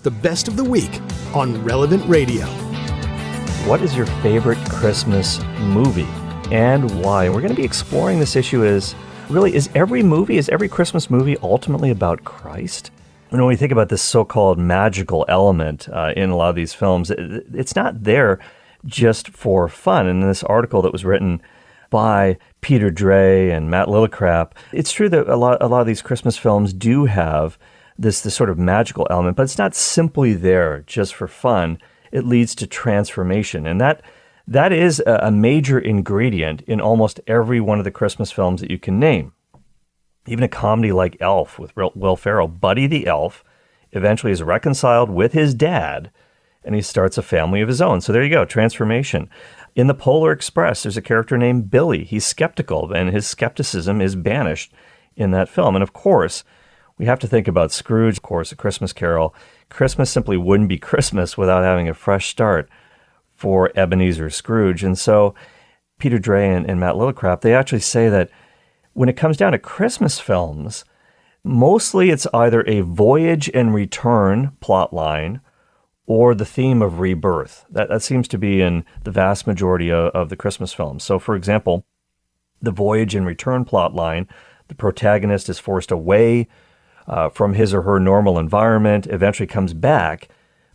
the best of the week on Relevant Radio. What is your favorite Christmas movie and why? We're going to be exploring this issue is every Christmas movie ultimately about Christ? When we think about this so-called magical element in a lot of these films, it's not there just for fun. And in this article that was written by Peter Dre and Matt Lillicrap, it's true that a lot of these Christmas films do have this sort of magical element, but it's not simply there just for fun. It leads to transformation. And that is a major ingredient in almost every one of the Christmas films that you can name. Even a comedy like Elf with Will Ferrell, Buddy the Elf eventually is reconciled with his dad, and he starts a family of his own. So there you go, transformation. In The Polar Express, there's a character named Billy. He's skeptical, and his skepticism is banished in that film. And of course, we have to think about Scrooge, of course, A Christmas Carol. Christmas simply wouldn't be Christmas without having a fresh start for Ebenezer Scrooge. And so Peter Dre and Matt Lillicrap, they actually say that when it comes down to Christmas films, mostly it's either a voyage and return plot line or the theme of rebirth. That seems to be in the vast majority of the Christmas films. So, for example, the voyage and return plot line, the protagonist is forced away from his or her normal environment, eventually comes back,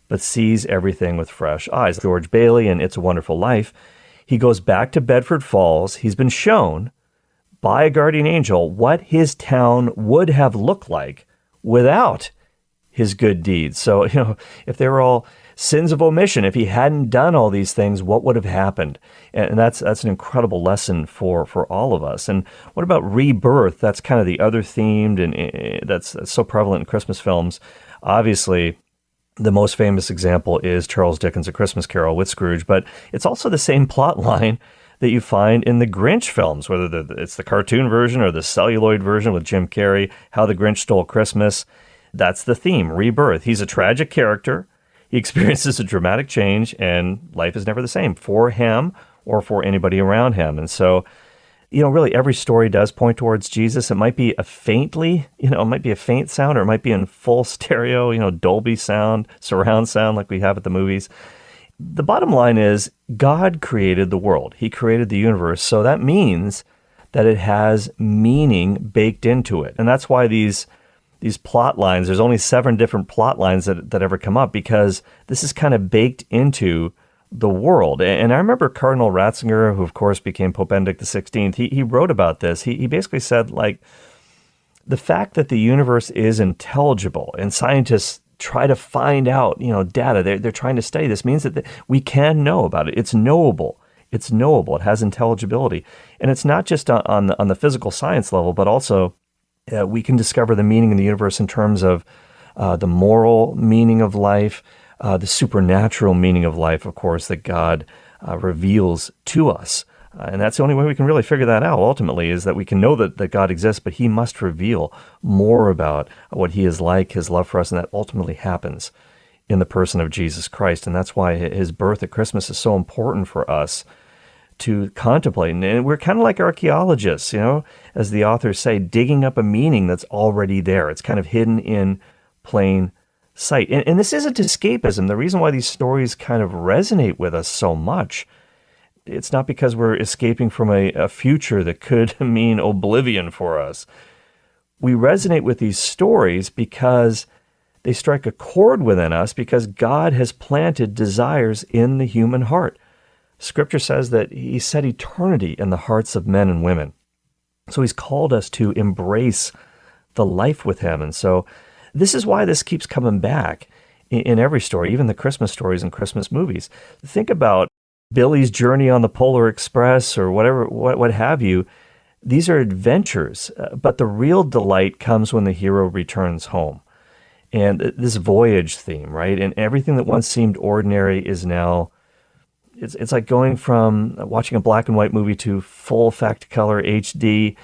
but sees everything with fresh eyes. George Bailey in It's a Wonderful Life, he goes back to Bedford Falls. He's been shown by a guardian angel what his town would have looked like without his good deeds. So, if they were all sins of omission, if he hadn't done all these things, what would have happened? And that's an incredible lesson for all of us. And what about rebirth? That's kind of the other themed, and that's so prevalent in Christmas films. Obviously, the most famous example is Charles Dickens' A Christmas Carol with Scrooge, but it's also the same plot line that you find in the Grinch films, whether it's the cartoon version or the celluloid version with Jim Carrey, How the Grinch Stole Christmas. That's the theme, rebirth. He's a tragic character. He experiences a dramatic change, and life is never the same for him or for anybody around him. And so, really every story does point towards Jesus. It might be a faint sound, or it might be in full stereo, Dolby sound, surround sound like we have at the movies. The bottom line is God created the world. He created the universe. So that means that it has meaning baked into it. And that's why these plot lines, there's only 7 different plot lines that ever come up, because this is kind of baked into the world. And I remember Cardinal Ratzinger, who of course became Pope Benedict XVI, he wrote about this. He basically said, the fact that the universe is intelligible and scientists try to find out, data. They're trying to study this means that we can know about it. It's knowable. It has intelligibility. And it's not just on the physical science level, but also we can discover the meaning in the universe in terms of the moral meaning of life, the supernatural meaning of life, of course, that God reveals to us. And that's the only way we can really figure that out, ultimately, is that we can know that God exists, but he must reveal more about what he is like, his love for us, and that ultimately happens in the person of Jesus Christ. And that's why his birth at Christmas is so important for us to contemplate. And we're kind of like archaeologists, as the authors say, digging up a meaning that's already there. It's kind of hidden in plain sight. And this isn't escapism. The reason why these stories kind of resonate with us so much, it's not because we're escaping from a future that could mean oblivion for us. We resonate with these stories because they strike a chord within us, because God has planted desires in the human heart. Scripture says that he set eternity in the hearts of men and women. So he's called us to embrace the life with him. And so this is why this keeps coming back in every story, even the Christmas stories and Christmas movies. Think about Billy's journey on the Polar Express or whatever, what have you. These are adventures, but the real delight comes when the hero returns home. And this voyage theme, right? And everything that once seemed ordinary is now, it's like going from watching a black and white movie to full Facticolor HD.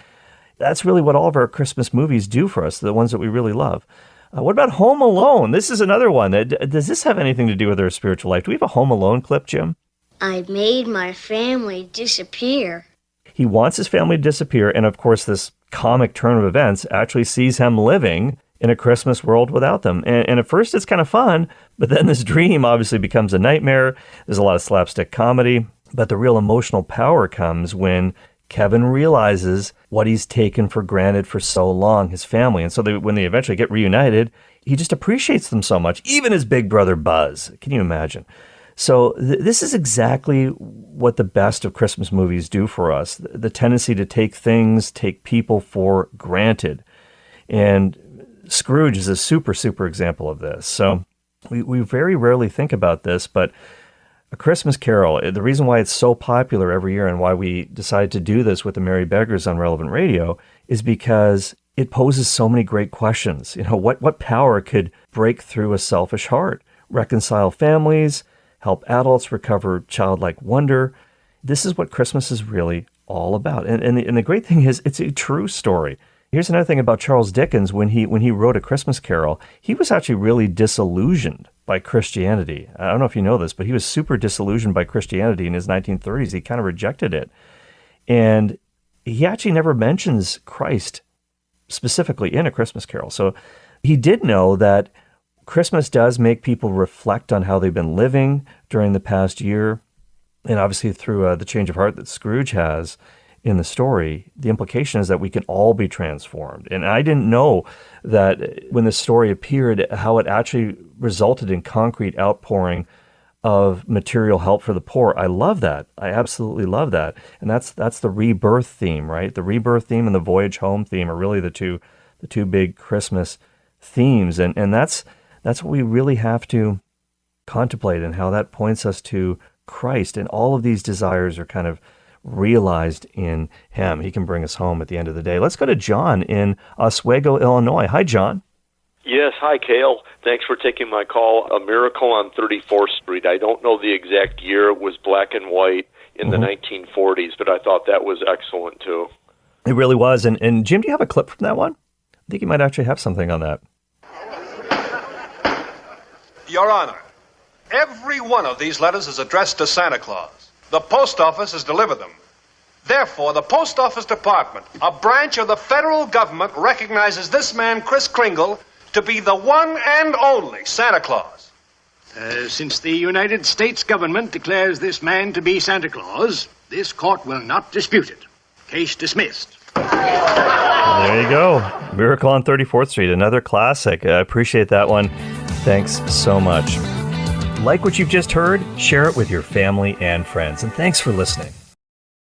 That's really what all of our Christmas movies do for us, the ones that we really love. What about Home Alone? This is another one. Does this have anything to do with our spiritual life? Do we have a Home Alone clip, Jim? I made my family disappear. He wants his family to disappear, and of course this comic turn of events actually sees him living in a Christmas world without them. And at first it's kind of fun, but then this dream obviously becomes a nightmare. There's a lot of slapstick comedy, but the real emotional power comes when Kevin realizes what he's taken for granted for so long, his family. And so when they eventually get reunited, he just appreciates them so much, even his big brother Buzz. Can you imagine? So this is exactly what the best of Christmas movies do for us. The tendency to take people for granted. And Scrooge is a super, super example of this. So we very rarely think about this, but A Christmas Carol, the reason why it's so popular every year and why we decided to do this with the Merry Beggars on Relevant Radio is because it poses so many great questions. You know, what power could break through a selfish heart, reconcile families, help adults recover childlike wonder? This is what Christmas is really all about. And the great thing is, it's a true story. Here's another thing about Charles Dickens. When he wrote A Christmas Carol, he was actually really disillusioned by Christianity. I don't know if you know this, but he was super disillusioned by Christianity in his 1930s. He kind of rejected it. And he actually never mentions Christ specifically in A Christmas Carol. So he did know that Christmas does make people reflect on how they've been living during the past year. And obviously through the change of heart that Scrooge has in the story, the implication is that we can all be transformed. And I didn't know that when the story appeared, how it actually resulted in concrete outpouring of material help for the poor. I love that. I absolutely love that. And that's the rebirth theme, right? The rebirth theme and the voyage home theme are really the two big Christmas themes. And that's what we really have to contemplate, and how that points us to Christ. And all of these desires are kind of realized in him. He can bring us home at the end of the day. Let's go to John in Oswego, Illinois. Hi, John. Yes, hi, Cale. Thanks for taking my call. A Miracle on 34th Street. I don't know the exact year. It was black and white in the 1940s, but I thought that was excellent, too. It really was. And Jim, do you have a clip from that one? I think you might actually have something on that. Your Honor, every one of these letters is addressed to Santa Claus. The post office has delivered them. Therefore, the Post Office Department, a branch of the federal government, recognizes this man, Kris Kringle, to be the one and only Santa Claus. Since the United States government declares this man to be Santa Claus, this court will not dispute it. Case dismissed. There you go. Miracle on 34th Street, another classic. I appreciate that one. Thanks so much. Like what you've just heard, share it with your family and friends. And thanks for listening.